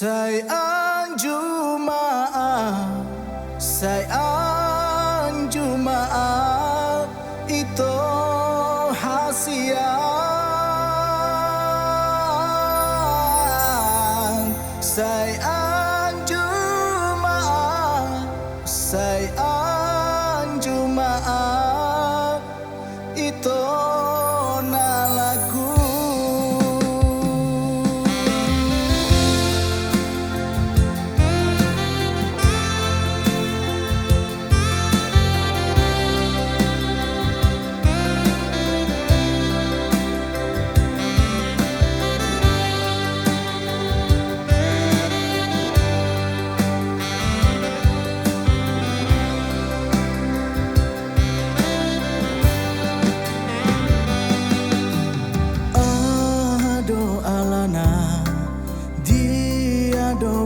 Say Jumaat, say Jumaat itu hasian. Say Jumaat, say Jumaat itu na lagu.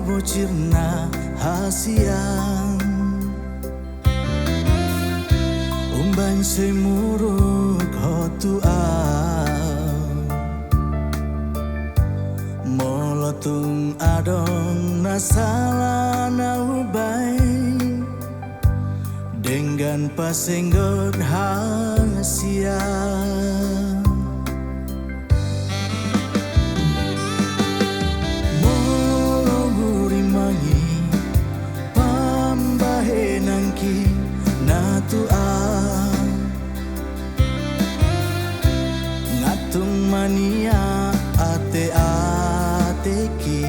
Bocirna hasian umban semuruk hotuan molotung adong nasala na ubay dengan pasenggot hasian. Ngatung mania ate-ateki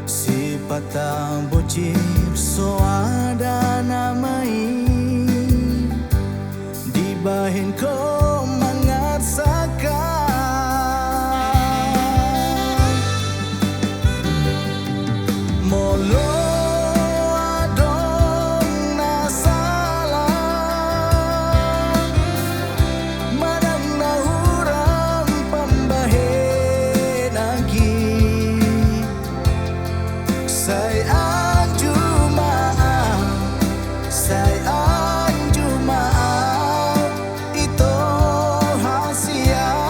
si patang bocil so ada namai dibahin ko mangarsakan molo say Jumaat, say Jumaat itu hasian.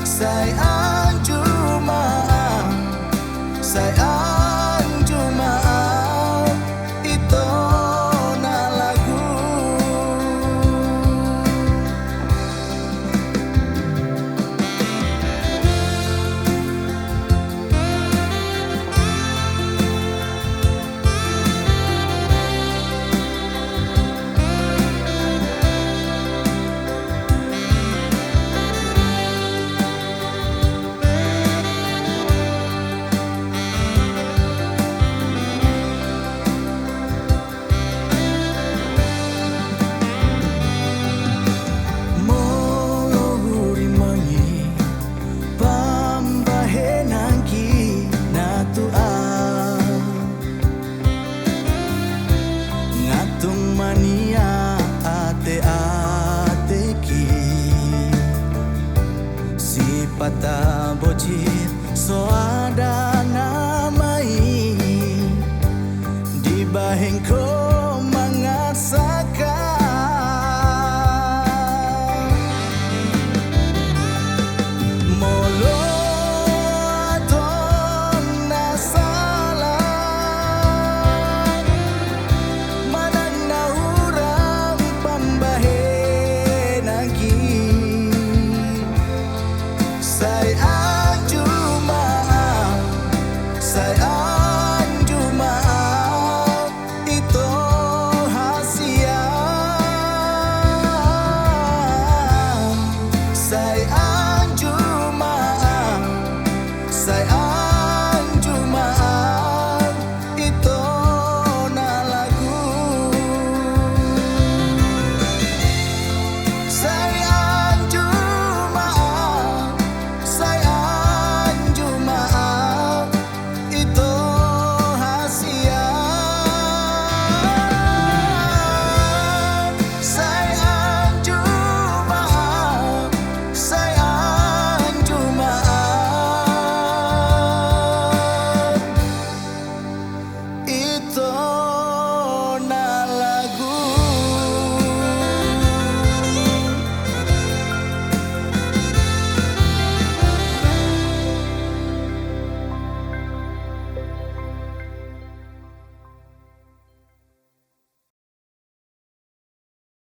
Say Jumaat, say Jumaat itu na lagu. Mania ate-ateki si patah bocil so ada